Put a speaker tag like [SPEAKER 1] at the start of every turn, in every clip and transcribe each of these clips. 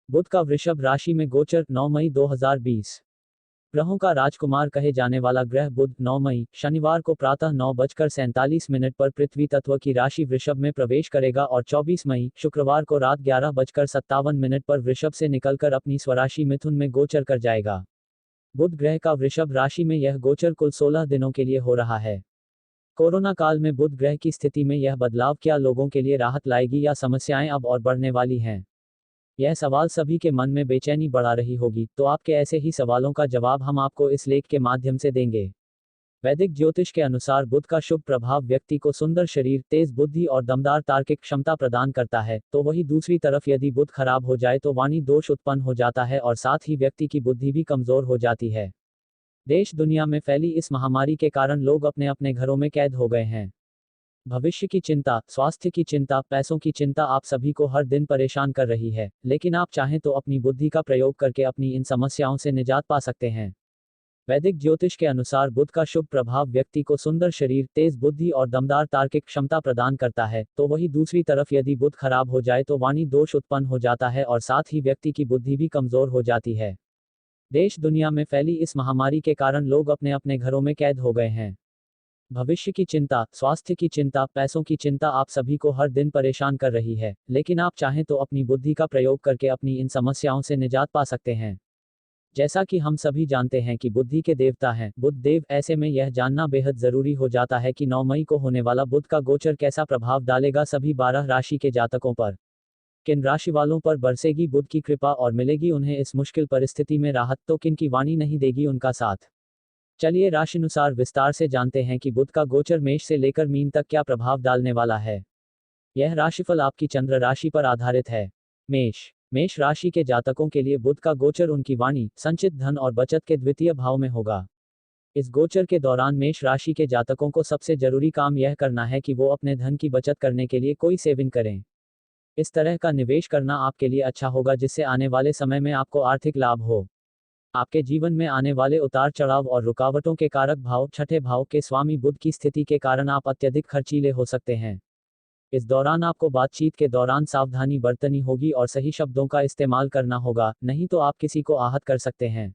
[SPEAKER 1] बुध का वृषभ राशि में गोचर 9 मई 2020। ग्रहों का राजकुमार कहे जाने वाला ग्रह बुध 9 मई शनिवार को प्रातः 9:47 पर पृथ्वी तत्व की राशि वृषभ में प्रवेश करेगा और 24 मई शुक्रवार को रात 11:57 पर वृषभ से निकलकर अपनी स्वराशि मिथुन में गोचर कर जाएगा। बुध ग्रह का वृषभ राशि में यह गोचर कुल 16 दिनों के लिए हो रहा है। कोरोना काल में बुध ग्रह की स्थिति में यह बदलाव क्या लोगों के लिए राहत लाएगी या समस्याएं अब और बढ़ने वाली हैं? यह सवाल सभी के मन में बेचैनी बढ़ा रही होगी, तो आपके ऐसे ही सवालों का जवाब हम आपको इस लेख के माध्यम से देंगे। वैदिक ज्योतिष के अनुसार बुध का शुभ प्रभाव व्यक्ति को सुंदर शरीर, तेज बुद्धि और दमदार तार्किक क्षमता प्रदान करता है, तो वही दूसरी तरफ यदि बुध खराब हो जाए तो वाणी दोष उत्पन्न हो जाता है और साथ ही व्यक्ति की बुद्धि भी कमजोर हो जाती है। देश दुनिया में फैली इस महामारी के कारण लोग अपने अपने घरों में कैद हो गए हैं। भविष्य की चिंता, स्वास्थ्य की चिंता, पैसों की चिंता आप सभी को हर दिन परेशान कर रही है, लेकिन आप चाहें तो अपनी बुद्धि का प्रयोग करके अपनी इन समस्याओं से निजात पा सकते हैं। वैदिक ज्योतिष के अनुसार बुध का शुभ प्रभाव व्यक्ति को सुंदर शरीर, तेज बुद्धि और दमदार तार्किक क्षमता प्रदान करता है, तो वही दूसरी तरफ यदि बुध खराब हो जाए तो वाणी दोष उत्पन्न हो जाता है और साथ ही व्यक्ति की बुद्धि भी कमजोर हो जाती है। देश दुनिया में फैली इस महामारी के कारण लोग अपने अपने घरों में कैद हो गए हैं। भविष्य की चिंता, स्वास्थ्य की चिंता, पैसों की चिंता आप सभी को हर दिन परेशान कर रही है, लेकिन आप चाहें तो अपनी बुद्धि का प्रयोग करके अपनी इन समस्याओं से निजात पा सकते हैं। जैसा कि हम सभी जानते हैं कि बुद्धि के देवता हैं बुध देव, ऐसे में यह जानना बेहद जरूरी हो जाता है कि 9 मई को होने वाला बुध का गोचर कैसा प्रभाव डालेगा सभी 12 राशि के जातकों पर। किन राशि वालों पर बरसेगी बुध की कृपा और मिलेगी उन्हें इस मुश्किल परिस्थिति में राहत, तो किन की वाणी नहीं देगी उनका साथ। चलिए राशिनुसार विस्तार से जानते हैं कि बुध का गोचर मेष से लेकर मीन तक क्या प्रभाव डालने वाला है। यह राशिफल आपकी चंद्र राशि पर आधारित है। मेष राशि के जातकों के लिए बुध का गोचर उनकी वाणी, संचित धन और बचत के द्वितीय भाव में होगा। इस गोचर के दौरान मेष राशि के जातकों को सबसे जरूरी काम यह करना है कि वो अपने धन की बचत करने के लिए कोई सेविंग करें। इस तरह का निवेश करना आपके लिए अच्छा होगा जिससे आने वाले समय में आपको आर्थिक लाभ हो। आपके जीवन में आने वाले उतार चढ़ाव और रुकावटों के कारक भाव छठे भाव के स्वामी बुध की स्थिति के कारण आप अत्यधिक खर्चीले हो सकते हैं। इस दौरान आपको बातचीत के दौरान सावधानी बरतनी होगी और सही शब्दों का इस्तेमाल करना होगा, नहीं तो आप किसी को आहत कर सकते हैं।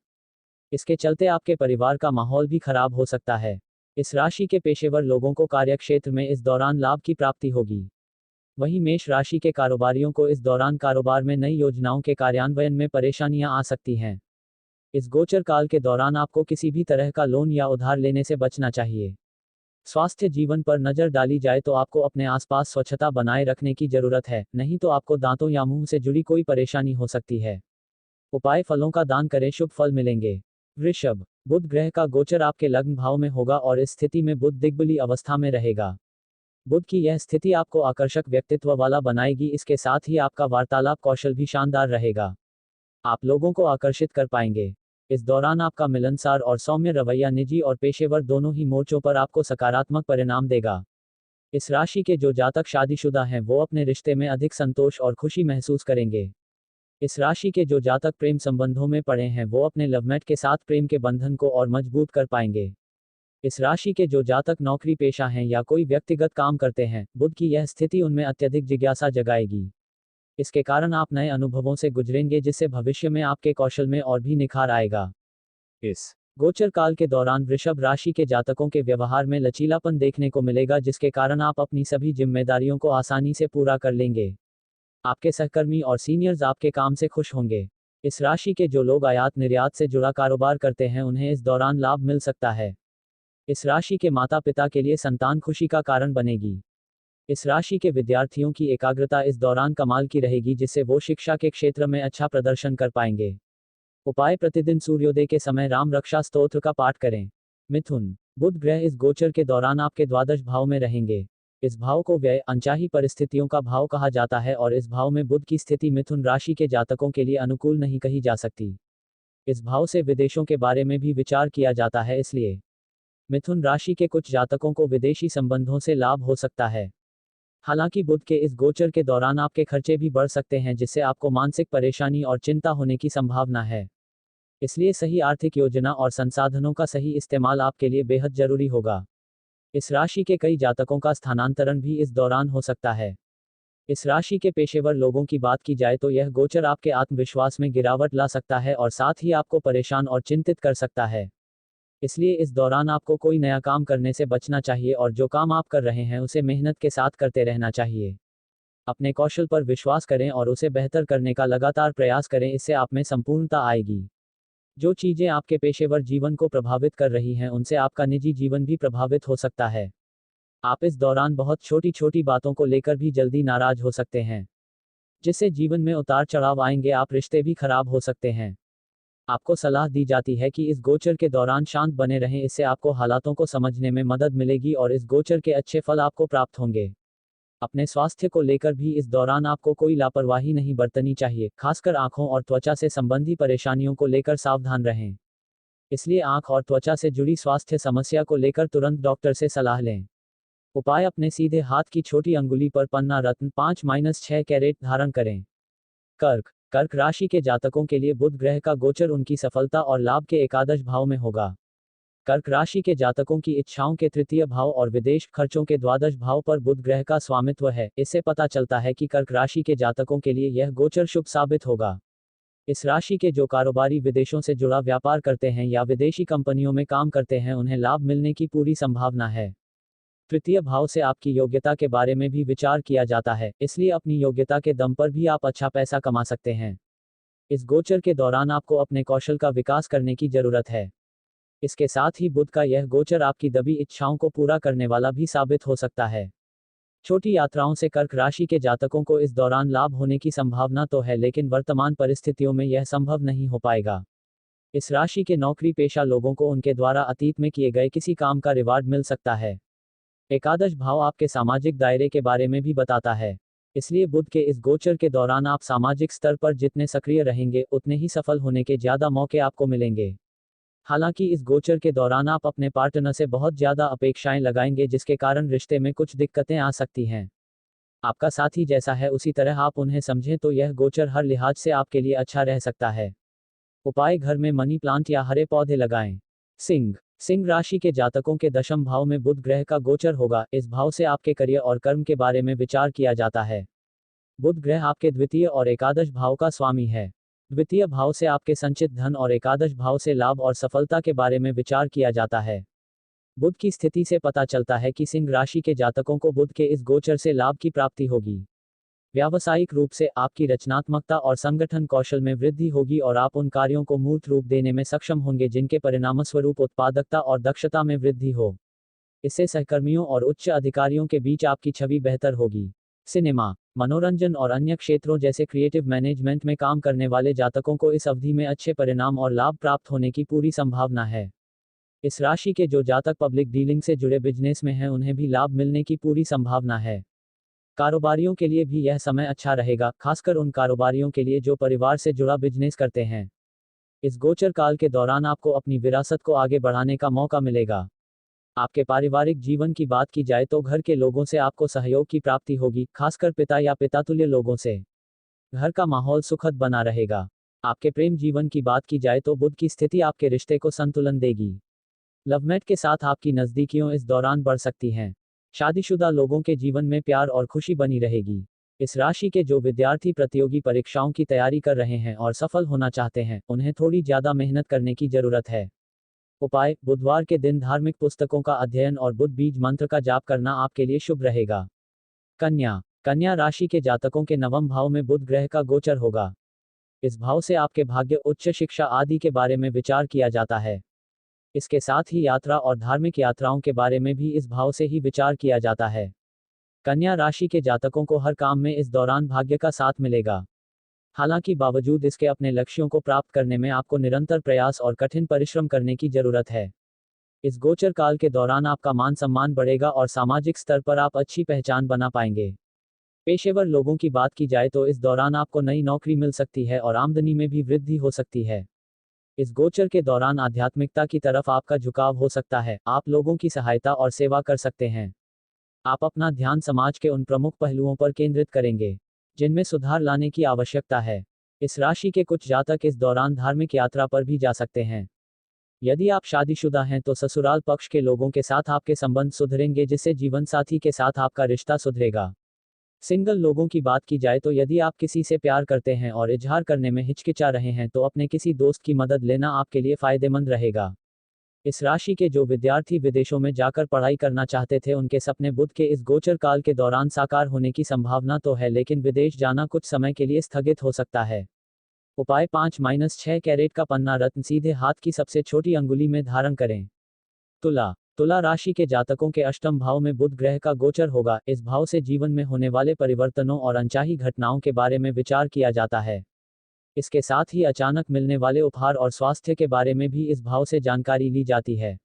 [SPEAKER 1] इसके चलते आपके परिवार का माहौल भी खराब हो सकता है। इस राशि के पेशेवर लोगों को कार्यक्षेत्र में इस दौरान लाभ की प्राप्ति होगी। वहीं मेष राशि के कारोबारियों को इस दौरान कारोबार में नई योजनाओं के कार्यान्वयन में परेशानियां आ सकती हैं। इस गोचर काल के दौरान आपको किसी भी तरह का लोन या उधार लेने से बचना चाहिए। स्वास्थ्य जीवन पर नजर डाली जाए तो आपको अपने आसपास स्वच्छता बनाए रखने की जरूरत है, नहीं तो आपको दांतों या मुंह से जुड़ी कोई परेशानी हो सकती है। उपाय, फलों का दान करें, शुभ फल मिलेंगे। वृषभ, बुध ग्रह का गोचर आपके लग्न भाव में होगा और इस स्थिति में बुध दिग्बली अवस्था में रहेगा। बुध की यह स्थिति आपको आकर्षक व्यक्तित्व वाला बनाएगी, इसके साथ ही आपका वार्तालाप कौशल भी शानदार रहेगा। आप लोगों को आकर्षित कर पाएंगे। इस दौरान आपका मिलनसार और सौम्य रवैया निजी और पेशेवर दोनों ही मोर्चों पर आपको सकारात्मक परिणाम देगा। इस राशि के जो जातक शादीशुदा हैं वो अपने रिश्ते में अधिक संतोष और खुशी महसूस करेंगे। इस राशि के जो जातक प्रेम संबंधों में पड़े हैं वो अपने लवमेट के साथ प्रेम के बंधन को और मजबूत कर पाएंगे। इस राशि के जो जातक नौकरी पेशा हैं या कोई व्यक्तिगत काम करते हैं, बुध की यह स्थिति उनमें अत्यधिक जिज्ञासा जगाएगी। इसके कारण आप नए अनुभवों से गुजरेंगे जिससे भविष्य में आपके कौशल में और भी निखार आएगा। इस गोचर काल के दौरान वृषभ राशि के जातकों के व्यवहार में लचीलापन देखने को मिलेगा जिसके कारण आप अपनी सभी जिम्मेदारियों को आसानी से पूरा कर लेंगे। आपके सहकर्मी और सीनियर्स आपके काम से खुश होंगे। इस राशि के जो लोग आयात निर्यात से जुड़ा कारोबार करते हैं उन्हें इस दौरान लाभ मिल सकता है। इस राशि के माता पिता के लिए संतान खुशी का कारण बनेगी। इस राशि के विद्यार्थियों की एकाग्रता इस दौरान कमाल की रहेगी जिससे वो शिक्षा के क्षेत्र में अच्छा प्रदर्शन कर पाएंगे। उपाय, प्रतिदिन सूर्योदय के समय राम रक्षा स्तोत्र का पाठ करें। मिथुन, बुध ग्रह इस गोचर के दौरान आपके द्वादश भाव में रहेंगे। इस भाव को व्यय, अनचाही परिस्थितियों का भाव कहा जाता है और इस भाव में बुध की स्थिति मिथुन राशि के जातकों के लिए अनुकूल नहीं कही जा सकती। इस भाव से विदेशों के बारे में भी विचार किया जाता है, इसलिए मिथुन राशि के कुछ जातकों को विदेशी संबंधों से लाभ हो सकता है। हालांकि बुध के इस गोचर के दौरान आपके खर्चे भी बढ़ सकते हैं जिससे आपको मानसिक परेशानी और चिंता होने की संभावना है। इसलिए सही आर्थिक योजना और संसाधनों का सही इस्तेमाल आपके लिए बेहद जरूरी होगा। इस राशि के कई जातकों का स्थानांतरण भी इस दौरान हो सकता है। इस राशि के पेशेवर लोगों की बात की जाए तो यह गोचर आपके आत्मविश्वास में गिरावट ला सकता है और साथ ही आपको परेशान और चिंतित कर सकता है। इसलिए इस दौरान आपको कोई नया काम करने से बचना चाहिए और जो काम आप कर रहे हैं उसे मेहनत के साथ करते रहना चाहिए। अपने कौशल पर विश्वास करें और उसे बेहतर करने का लगातार प्रयास करें, इससे आप में संपूर्णता आएगी। जो चीजें आपके पेशेवर जीवन को प्रभावित कर रही हैं उनसे आपका निजी जीवन भी प्रभावित हो सकता है। आप इस दौरान बहुत छोटी छोटी बातों को लेकर भी जल्दी नाराज हो सकते हैं, जिससे जीवन में उतार चढ़ाव आएंगे, आप रिश्ते भी खराब हो सकते हैं। आपको सलाह दी जाती है कि इस गोचर के दौरान शांत बने रहें, इससे आपको हालातों को समझने में मदद मिलेगी और इस गोचर के अच्छे फल आपको प्राप्त होंगे। अपने स्वास्थ्य को लेकर भी इस दौरान आपको कोई लापरवाही नहीं बरतनी चाहिए, खासकर आंखों और त्वचा से संबंधी परेशानियों को लेकर सावधान रहें। इसलिए आंख और त्वचा से जुड़ी स्वास्थ्य समस्या को लेकर तुरंत डॉक्टर से सलाह लें। उपाय: अपने सीधे हाथ की छोटी अंगुली पर पन्ना रत्न 5-6 कैरेट धारण करें। कर्क राशि के जातकों के लिए बुध ग्रह का गोचर उनकी सफलता और लाभ के एकादश भाव में होगा। कर्क राशि के जातकों की इच्छाओं के तृतीय भाव और विदेश खर्चों के द्वादश भाव पर बुध ग्रह का स्वामित्व है। इससे पता चलता है कि कर्क राशि के जातकों के लिए यह गोचर शुभ साबित होगा। इस राशि के जो कारोबारी विदेशों से जुड़ा व्यापार करते हैं या विदेशी कंपनियों में काम करते हैं उन्हें लाभ मिलने की पूरी संभावना है। तृतीय भाव से आपकी योग्यता के बारे में भी विचार किया जाता है, इसलिए अपनी योग्यता के दम पर भी आप अच्छा पैसा कमा सकते हैं। इस गोचर के दौरान आपको अपने कौशल का विकास करने की जरूरत है। इसके साथ ही बुध का यह गोचर आपकी दबी इच्छाओं को पूरा करने वाला भी साबित हो सकता है। छोटी यात्राओं से कर्क राशि के जातकों को इस दौरान लाभ होने की संभावना तो है, लेकिन वर्तमान परिस्थितियों में यह संभव नहीं हो पाएगा। इस राशि के नौकरी पेशा लोगों को उनके द्वारा अतीत में किए गए किसी काम का रिवार्ड मिल सकता है। एकादश भाव आपके सामाजिक दायरे के बारे में भी बताता है, इसलिए बुध के इस गोचर के दौरान आप सामाजिक स्तर पर जितने सक्रिय रहेंगे उतने ही सफल होने के ज्यादा मौके आपको मिलेंगे। हालांकि इस गोचर के दौरान आप अपने पार्टनर से बहुत ज्यादा अपेक्षाएं लगाएंगे, जिसके कारण रिश्ते में कुछ दिक्कतें आ सकती हैं। आपका साथी जैसा है उसी तरह आप उन्हें समझें तो यह गोचर हर लिहाज से आपके लिए अच्छा रह सकता है। उपाय: घर में मनी प्लांट या हरे पौधे लगाएं। सिंह राशि के जातकों के दशम भाव में बुध ग्रह का गोचर होगा। इस भाव से आपके करियर और कर्म के बारे में विचार किया जाता है। बुध ग्रह आपके द्वितीय और एकादश भाव का स्वामी है। द्वितीय भाव से आपके संचित धन और एकादश भाव से लाभ और सफलता के बारे में विचार किया जाता है। बुध की स्थिति से पता चलता है कि सिंह राशि के जातकों को बुध के इस गोचर से लाभ की प्राप्ति होगी। व्यावसायिक रूप से आपकी रचनात्मकता और संगठन कौशल में वृद्धि होगी और आप उन कार्यों को मूर्त रूप देने में सक्षम होंगे जिनके परिणामस्वरूप उत्पादकता और दक्षता में वृद्धि हो। इससे सहकर्मियों और उच्च अधिकारियों के बीच आपकी छवि बेहतर होगी। सिनेमा, मनोरंजन और अन्य क्षेत्रों जैसे क्रिएटिव मैनेजमेंट में काम करने वाले जातकों को इस अवधि में अच्छे परिणाम और लाभ प्राप्त होने की पूरी संभावना है। इस राशि के जो जातक पब्लिक डीलिंग से जुड़े बिजनेस में हैं उन्हें भी लाभ मिलने की पूरी संभावना है। कारोबारियों के लिए भी यह समय अच्छा रहेगा, खासकर उन कारोबारियों के लिए जो परिवार से जुड़ा बिजनेस करते हैं। इस गोचर काल के दौरान आपको अपनी विरासत को आगे बढ़ाने का मौका मिलेगा। आपके पारिवारिक जीवन की बात की जाए तो घर के लोगों से आपको सहयोग की प्राप्ति होगी, खासकर पिता या पितातुल्य लोगों से। घर का माहौल सुखद बना रहेगा। आपके प्रेम जीवन की बात की जाए तो बुध की स्थिति आपके रिश्ते को संतुलन देगी। लवमेट के साथ आपकी नजदीकियों इस दौरान बढ़ सकती हैं। शादीशुदा लोगों के जीवन में प्यार और खुशी बनी रहेगी। इस राशि के जो विद्यार्थी प्रतियोगी परीक्षाओं की तैयारी कर रहे हैं और सफल होना चाहते हैं उन्हें थोड़ी ज्यादा मेहनत करने की जरूरत है। उपाय: बुधवार के दिन धार्मिक पुस्तकों का अध्ययन और बुध बीज मंत्र का जाप करना आपके लिए शुभ रहेगा। कन्या राशि के जातकों के नवम भाव में बुध ग्रह का गोचर होगा। इस भाव से आपके भाग्य, उच्च शिक्षा आदि के बारे में विचार किया जाता है। इसके साथ ही यात्रा और धार्मिक यात्राओं के बारे में भी इस भाव से ही विचार किया जाता है। कन्या राशि के जातकों को हर काम में इस दौरान भाग्य का साथ मिलेगा। हालांकि बावजूद इसके अपने लक्ष्यों को प्राप्त करने में आपको निरंतर प्रयास और कठिन परिश्रम करने की जरूरत है। इस गोचर काल के दौरान आपका मान सम्मान बढ़ेगा और सामाजिक स्तर पर आप अच्छी पहचान बना पाएंगे। पेशेवर लोगों की बात की जाए तो इस दौरान आपको नई नौकरी मिल सकती है और आमदनी में भी वृद्धि हो सकती है। इस गोचर के दौरान आध्यात्मिकता की तरफ आपका झुकाव हो सकता है। आप लोगों की सहायता और सेवा कर सकते हैं। आप अपना ध्यान समाज के उन प्रमुख पहलुओं पर केंद्रित करेंगे जिनमें सुधार लाने की आवश्यकता है। इस राशि के कुछ जातक इस दौरान धार्मिक यात्रा पर भी जा सकते हैं। यदि आप शादीशुदा हैं तो ससुराल पक्ष के लोगों के साथ आपके संबंध सुधरेंगे, जिससे जीवन साथी के साथ आपका रिश्ता सुधरेगा। सिंगल लोगों की बात की जाए तो यदि आप किसी से प्यार करते हैं और इजहार करने में हिचकिचा रहे हैं तो अपने किसी दोस्त की मदद लेना आपके लिए फायदेमंद रहेगा। इस राशि के जो विद्यार्थी विदेशों में जाकर पढ़ाई करना चाहते थे उनके सपने बुध के इस गोचर काल के दौरान साकार होने की संभावना तो है, लेकिन विदेश जाना कुछ समय के लिए स्थगित हो सकता है। उपाय 5-6 कैरेट का पन्ना रत्न सीधे हाथ की सबसे छोटी अंगुली में धारण करें। तुला तुला राशि के जातकों के अष्टम भाव में बुध ग्रह का गोचर होगा। इस भाव से जीवन में होने वाले परिवर्तनों और अनचाही घटनाओं के बारे में विचार किया जाता है। इसके साथ ही अचानक मिलने वाले उपहार और स्वास्थ्य के बारे में भी इस भाव से जानकारी ली जाती है।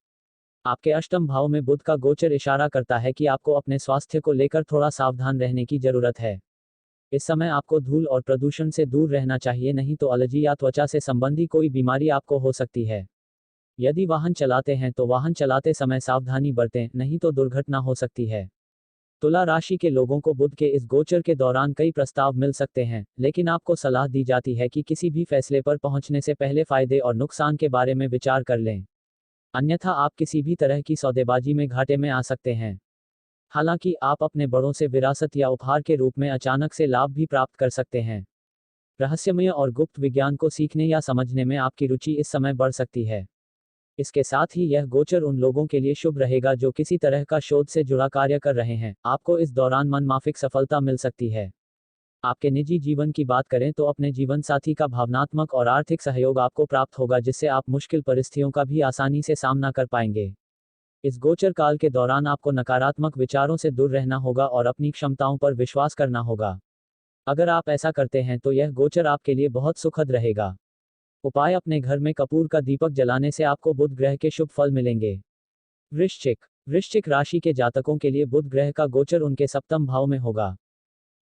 [SPEAKER 1] आपके अष्टम भाव में बुध का गोचर इशारा करता है कि आपको अपने स्वास्थ्य को लेकर थोड़ा सावधान रहने की जरूरत है। इस समय आपको धूल और प्रदूषण से दूर रहना चाहिए, नहीं तो एलर्जी या त्वचा से संबंधी कोई बीमारी आपको हो सकती है। यदि वाहन चलाते हैं तो वाहन चलाते समय सावधानी बरतें, नहीं तो दुर्घटना हो सकती है। तुला राशि के लोगों को बुध के इस गोचर के दौरान कई प्रस्ताव मिल सकते हैं, लेकिन आपको सलाह दी जाती है कि किसी भी फैसले पर पहुंचने से पहले फायदे और नुकसान के बारे में विचार कर लें। अन्यथा आप किसी भी तरह की सौदेबाजी में घाटे में आ सकते हैं। हालांकि आप अपने बड़ों से विरासत या उपहार के रूप में अचानक से लाभ भी प्राप्त कर सकते हैं। रहस्यमय और गुप्त विज्ञान को सीखने या समझने में आपकी रुचि इस समय बढ़ सकती है। इसके साथ ही यह गोचर उन लोगों के लिए शुभ रहेगा जो किसी तरह का शोध से जुड़ा कार्य कर रहे हैं। आपको इस दौरान मनमाफिक सफलता मिल सकती है। आपके निजी जीवन की बात करें तो अपने जीवन साथी का भावनात्मक और आर्थिक सहयोग आपको प्राप्त होगा, जिससे आप मुश्किल परिस्थितियों का भी आसानी से सामना कर पाएंगे। इस गोचर काल के दौरान आपको नकारात्मक विचारों से दूर रहना होगा और अपनी क्षमताओं पर विश्वास करना होगा। अगर आप ऐसा करते हैं तो यह गोचर आपके लिए बहुत सुखद रहेगा। उपाय: अपने घर में कपूर का दीपक जलाने से आपको बुध ग्रह के शुभ फल मिलेंगे। वृश्चिक राशि के जातकों के लिए बुध ग्रह का गोचर उनके सप्तम भाव में होगा।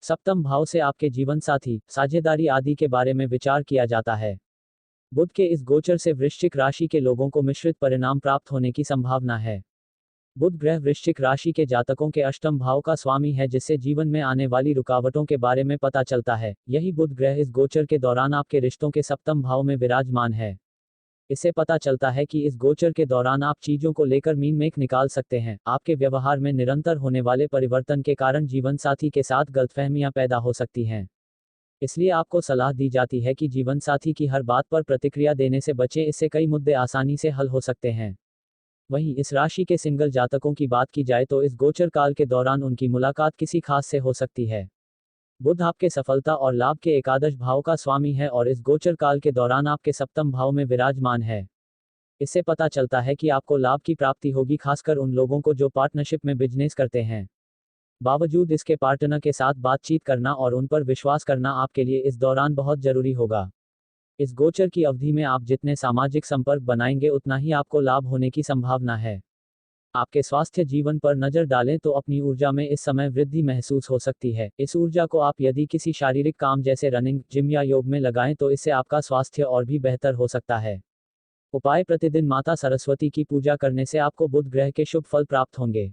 [SPEAKER 1] सप्तम भाव से आपके जीवन साथी, साझेदारी आदि के बारे में विचार किया जाता है। बुध के इस गोचर से वृश्चिक राशि के लोगों को मिश्रित परिणाम प्राप्त होने की संभावना है। बुध ग्रह वृश्चिक राशि के जातकों के अष्टम भाव का स्वामी है, जिससे जीवन में आने वाली रुकावटों के बारे में पता चलता है। यही बुध ग्रह इस गोचर के दौरान आपके रिश्तों के सप्तम भाव में विराजमान है। इससे पता चलता है कि इस गोचर के दौरान आप चीजों को लेकर मीन मेख निकाल सकते हैं। आपके व्यवहार में निरंतर होने वाले परिवर्तन के कारण जीवन साथी के साथ गलतफहमियां पैदा हो सकती हैं। इसलिए आपको सलाह दी जाती है कि जीवन साथी की हर बात पर प्रतिक्रिया देने से बचें, इससे कई मुद्दे आसानी से हल हो सकते हैं। वहीं इस राशि के सिंगल जातकों की बात की जाए तो इस गोचर काल के दौरान उनकी मुलाकात किसी खास से हो सकती है। बुध आपके सफलता और लाभ के एकादश भाव का स्वामी है और इस गोचर काल के दौरान आपके सप्तम भाव में विराजमान है। इससे पता चलता है कि आपको लाभ की प्राप्ति होगी, खासकर उन लोगों को जो पार्टनरशिप में बिजनेस करते हैं। बावजूद इसके पार्टनर के साथ बातचीत करना और उन पर विश्वास करना आपके लिए इस दौरान बहुत जरूरी होगा। इस गोचर की अवधि में आप जितने सामाजिक संपर्क बनाएंगे उतना ही आपको लाभ होने की संभावना है। आपके स्वास्थ्य जीवन पर नजर डालें तो अपनी ऊर्जा में इस समय वृद्धि महसूस हो सकती है। इस ऊर्जा को आप यदि किसी शारीरिक काम जैसे रनिंग, जिम या योग में लगाएं तो इससे आपका स्वास्थ्य और भी बेहतर हो सकता है। उपाय: प्रतिदिन माता सरस्वती की पूजा करने से आपको बुध ग्रह के शुभ फल प्राप्त होंगे।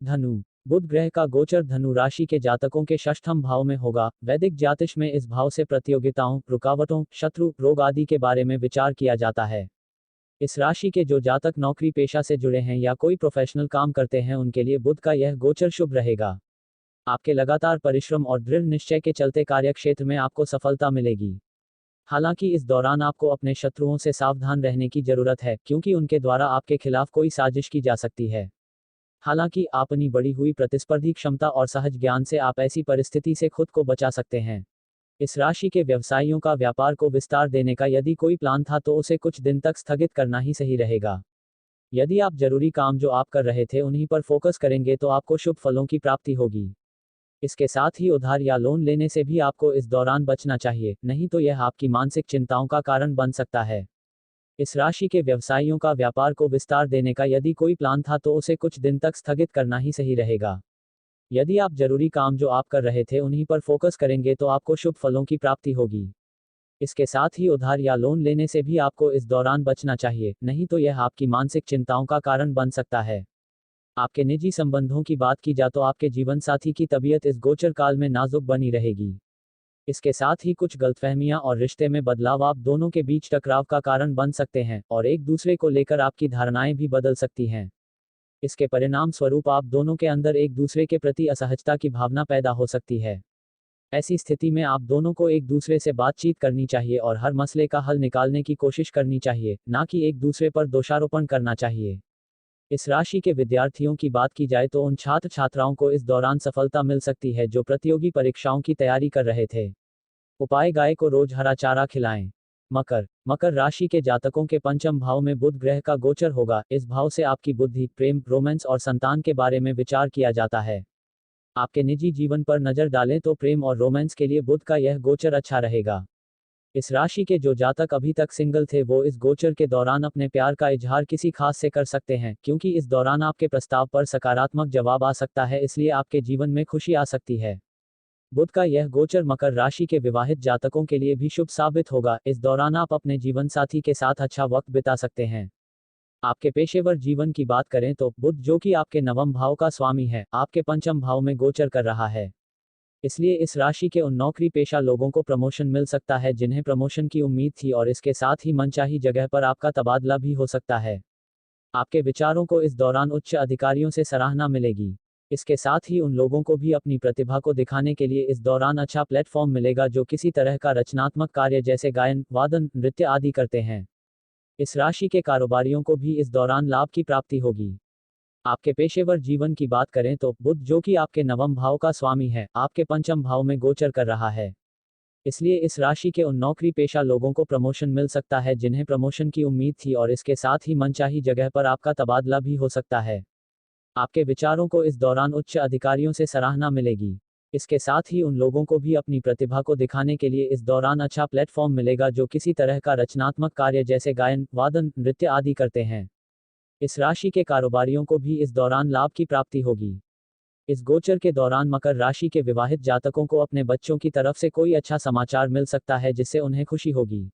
[SPEAKER 1] धनु बुध ग्रह का गोचर धनु राशि के जातकों के षष्ठम भाव में होगा। वैदिक ज्योतिष में इस भाव से प्रतियोगिताओं, रुकावटों, शत्रु, रोग आदि के बारे में विचार किया जाता है। इस राशि के जो जातक नौकरी पेशा से जुड़े हैं या कोई प्रोफेशनल काम करते हैं उनके लिए बुध का यह गोचर शुभ रहेगा। आपके लगातार परिश्रम और दृढ़ निश्चय के चलते कार्यक्षेत्र में आपको सफलता मिलेगी। हालांकि इस दौरान आपको अपने शत्रुओं से सावधान रहने की जरूरत है, क्योंकि उनके द्वारा आपके खिलाफ कोई साजिश की जा सकती है। हालांकि अपनी बढ़ी हुई प्रतिस्पर्धी क्षमता और सहज ज्ञान से आप ऐसी परिस्थिति से खुद को बचा सकते हैं। इस राशि के व्यवसायियों का व्यापार को विस्तार देने का यदि कोई प्लान था तो उसे कुछ दिन तक स्थगित करना ही सही रहेगा। यदि आप जरूरी काम जो आप कर रहे थे उन्हीं पर फोकस करेंगे तो आपको शुभ फलों की प्राप्ति होगी। इसके साथ ही उधार या लोन लेने से भी आपको इस दौरान बचना चाहिए, नहीं तो यह आपकी मानसिक चिंताओं का कारण बन सकता है। इस राशि के व्यवसायियों का व्यापार को विस्तार देने का यदि कोई प्लान था तो उसे कुछ दिन तक स्थगित करना ही सही रहेगा। यदि आप जरूरी काम जो आप कर रहे थे उन्हीं पर फोकस करेंगे तो आपको शुभ फलों की प्राप्ति होगी। इसके साथ ही उधार या लोन लेने से भी आपको इस दौरान बचना चाहिए, नहीं तो यह आपकी मानसिक चिंताओं का कारण बन सकता है। आपके निजी संबंधों की बात की जाए तो आपके जीवन साथी की तबीयत इस गोचर काल में नाजुक बनी रहेगी। इसके साथ ही कुछ गलतफहमियां और रिश्ते में बदलाव आप दोनों के बीच टकराव का कारण बन सकते हैं और एक दूसरे को लेकर आपकी धारणाएं भी बदल सकती हैं। इसके परिणाम स्वरूप आप दोनों के अंदर एक दूसरे के प्रति असहजता की भावना पैदा हो सकती है। ऐसी स्थिति में आप दोनों को एक दूसरे से बातचीत करनी चाहिए और हर मसले का हल निकालने की कोशिश करनी चाहिए, ना कि एक दूसरे पर दोषारोपण करना चाहिए। इस राशि के विद्यार्थियों की बात की जाए तो उन छात्र छात्राओं को इस दौरान सफलता मिल सकती है जो प्रतियोगी परीक्षाओं की तैयारी कर रहे थे। उपाय: गाय को रोज हरा चारा खिलाएं। मकर राशि के जातकों के पंचम भाव में बुध ग्रह का गोचर होगा। इस भाव से आपकी बुद्धि, प्रेम, रोमांस और संतान के बारे में विचार किया जाता है। आपके निजी जीवन पर नजर डालें तो प्रेम और रोमांस के लिए बुध का यह गोचर अच्छा रहेगा। इस राशि के जो जातक अभी तक सिंगल थे वो इस गोचर के दौरान अपने प्यार का इजहार किसी खास से कर सकते हैं, क्योंकि इस दौरान आपके प्रस्ताव पर सकारात्मक जवाब आ सकता है, इसलिए आपके जीवन में खुशी आ सकती है। बुध का यह गोचर मकर राशि के विवाहित जातकों के लिए भी शुभ साबित होगा। इस दौरान आप अपने जीवन साथी के साथ अच्छा वक्त बिता सकते हैं। आपके पेशेवर जीवन की बात करें तो बुध, जो कि आपके नवम भाव का स्वामी है, आपके पंचम भाव में गोचर कर रहा है। इसलिए इस राशि के उन नौकरी पेशा लोगों को प्रमोशन मिल सकता है जिन्हें प्रमोशन की उम्मीद थी, और इसके साथ ही मनचाही जगह पर आपका तबादला भी हो सकता है। आपके विचारों को इस दौरान उच्च अधिकारियों से सराहना मिलेगी। इसके साथ ही उन लोगों को भी अपनी प्रतिभा को दिखाने के लिए इस दौरान अच्छा प्लेटफॉर्म मिलेगा जो किसी तरह का रचनात्मक कार्य जैसे गायन, वादन, नृत्य आदि करते हैं। इस राशि के कारोबारियों को भी इस दौरान लाभ की प्राप्ति होगी। आपके पेशेवर जीवन की बात करें तो बुध, जो कि आपके नवम भाव का स्वामी है, आपके पंचम भाव में गोचर कर रहा है। इसलिए इस राशि के उन नौकरी पेशा लोगों को प्रमोशन मिल सकता है जिन्हें प्रमोशन की उम्मीद थी, और इसके साथ ही मनचाही जगह पर आपका तबादला भी हो सकता है। आपके विचारों को इस दौरान उच्च अधिकारियों से सराहना मिलेगी। इसके साथ ही उन लोगों को भी अपनी प्रतिभा को दिखाने के लिए इस दौरान अच्छा प्लेटफॉर्म मिलेगा जो किसी तरह का रचनात्मक कार्य जैसे गायन, वादन, नृत्य आदि करते हैं। इस राशि के कारोबारियों को भी इस दौरान लाभ की प्राप्ति होगी। इस गोचर के दौरान मकर राशि के विवाहित जातकों को अपने बच्चों की तरफ से कोई अच्छा समाचार मिल सकता है जिससे उन्हें खुशी होगी।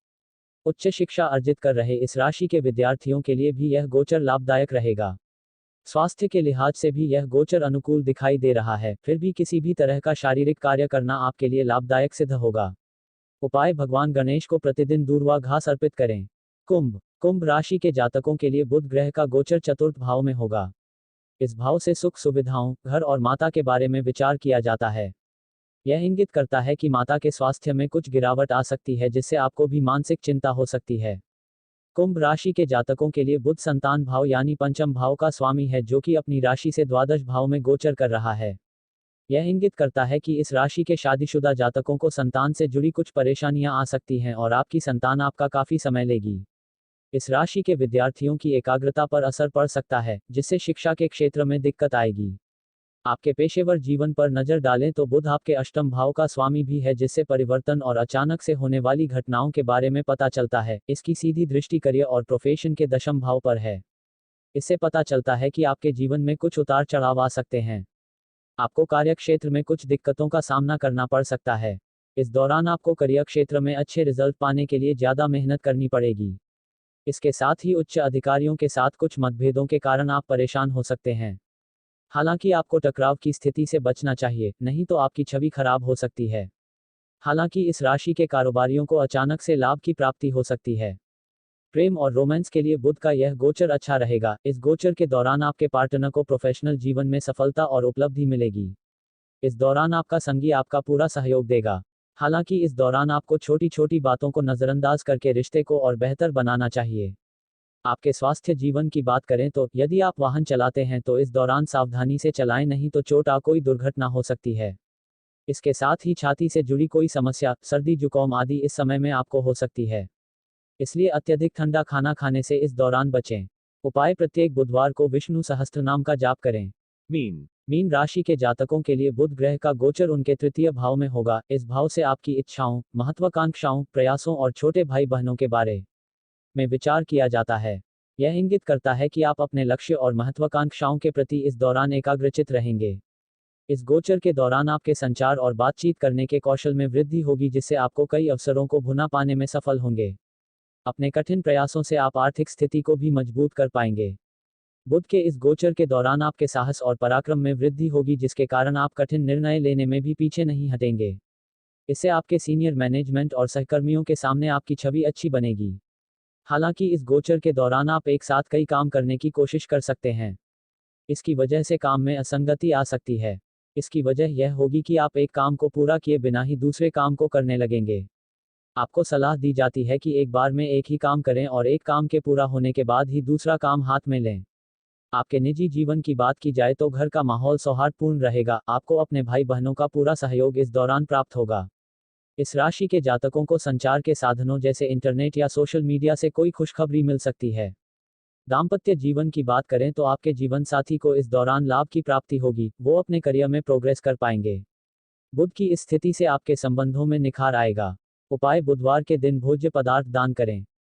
[SPEAKER 1] उच्च शिक्षा अर्जित कर रहे इस राशि के विद्यार्थियों के लिए भी यह गोचर लाभदायक रहेगा। स्वास्थ्य के लिहाज से भी यह गोचर अनुकूल दिखाई दे रहा है, फिर भी किसी भी तरह का शारीरिक कार्य करना आपके लिए लाभदायक सिद्ध होगा। उपाय: भगवान गणेश को प्रतिदिन दूर्वा घास अर्पित करें। कुंभ राशि के जातकों के लिए बुध ग्रह का गोचर चतुर्थ भाव में होगा। इस भाव से सुख सुविधाओं, घर और माता के बारे में विचार किया जाता है। यह इंगित करता है कि माता के स्वास्थ्य में कुछ गिरावट आ सकती है जिससे आपको भी मानसिक चिंता हो सकती है। कुंभ राशि के जातकों के लिए बुध संतान भाव यानी पंचम भाव का स्वामी है, जो कि अपनी राशि से द्वादश भाव में गोचर कर रहा है। यह इंगित करता है कि इस राशि के शादीशुदा जातकों को संतान से जुड़ी कुछ परेशानियां आ सकती हैं और आपकी संतान आपका काफी समय लेगी। इस राशि के विद्यार्थियों की एकाग्रता पर असर पड़ सकता है, जिससे शिक्षा के क्षेत्र में दिक्कत आएगी। आपके पेशेवर जीवन पर नजर डालें तो बुध आपके अष्टम भाव का स्वामी भी है, जिससे परिवर्तन और अचानक से होने वाली घटनाओं के बारे में पता चलता है। इसकी सीधी दृष्टि करियर और प्रोफेशन के दशम भाव पर है। इससे पता चलता है कि आपके जीवन में कुछ उतार चढ़ाव आ सकते हैं। आपको कार्यक्षेत्र में कुछ दिक्कतों का सामना करना पड़ सकता है। इस दौरान आपको करियर क्षेत्र में अच्छे रिजल्ट पाने के लिए ज्यादा मेहनत करनी पड़ेगी। इसके साथ ही उच्च अधिकारियों के साथ कुछ मतभेदों के कारण आप परेशान हो सकते हैं। हालांकि आपको टकराव की स्थिति से बचना चाहिए, नहीं तो आपकी छवि खराब हो सकती है। हालांकि इस राशि के कारोबारियों को अचानक से लाभ की प्राप्ति हो सकती है। प्रेम और रोमांस के लिए बुध का यह गोचर अच्छा रहेगा। इस गोचर के दौरान आपके पार्टनर को प्रोफेशनल जीवन में सफलता और उपलब्धि मिलेगी। इस दौरान आपका संगी आपका पूरा सहयोग देगा। हालांकि इस दौरान आपको छोटी छोटी बातों को नजरअंदाज करके रिश्ते को और बेहतर बनाना चाहिए। आपके स्वास्थ्य जीवन की बात करें तो यदि आप वाहन चलाते हैं तो इस दौरान सावधानी से चलाएं, नहीं तो चोट आ कोई दुर्घटना हो सकती है। इसके साथ ही छाती से जुड़ी कोई समस्या, सर्दी जुकाम आदि इस समय में आपको हो सकती है। इसलिए अत्यधिक ठंडा खाना खाने से इस दौरान बचें। उपाय: प्रत्येक बुधवार को विष्णु सहस्त्रनाम का जाप करें। मीन राशि के जातकों के लिए बुध ग्रह का गोचर उनके तृतीय भाव में होगा। इस भाव से आपकी इच्छाओं, महत्वाकांक्षाओं, प्रयासों और छोटे भाई बहनों के बारे में विचार किया जाता है। यह इंगित करता है कि आप अपने लक्ष्य और महत्वाकांक्षाओं के प्रति इस दौरान एकाग्रचित रहेंगे। इस गोचर के दौरान आपके संचार और बातचीत करने के कौशल में वृद्धि होगी, जिससे आपको कई अवसरों को भुना पाने में सफल होंगे। अपने कठिन प्रयासों से आप आर्थिक स्थिति को भी मजबूत कर पाएंगे। बुध के इस गोचर के दौरान आपके साहस और पराक्रम में वृद्धि होगी, जिसके कारण आप कठिन निर्णय लेने में भी पीछे नहीं हटेंगे। इससे आपके सीनियर मैनेजमेंट और सहकर्मियों के सामने आपकी छवि अच्छी बनेगी। हालांकि इस गोचर के दौरान आप एक साथ कई काम करने की कोशिश कर सकते हैं। इसकी वजह से काम में असंगति आ सकती है। इसकी वजह यह होगी कि आप एक काम को पूरा किए बिना ही दूसरे काम को करने लगेंगे। आपको सलाह दी जाती है कि एक बार में एक ही काम करें और एक काम के पूरा होने के बाद ही दूसरा काम हाथ में लें। आपके निजी जीवन की बात की जाए तो घर का माहौल सौहार्दपूर्ण रहेगा, आपको अपने भाई बहनों का पूरा सहयोग इस दौरान प्राप्त होगा। इस राशि के जातकों को संचार के साधनों जैसे इंटरनेट या सोशल मीडिया से कोई खुशखबरी मिल सकती है। दाम्पत्य जीवन की बात करें तो आपके जीवन साथी को इस दौरान लाभ की प्राप्ति होगी, वो अपने करियर में प्रोग्रेस कर पाएंगे। बुध की इस स्थिति से आपके संबंधों में निखार आएगा। उपाय: बुधवार के दिन भोज्य पदार्थ दान करें।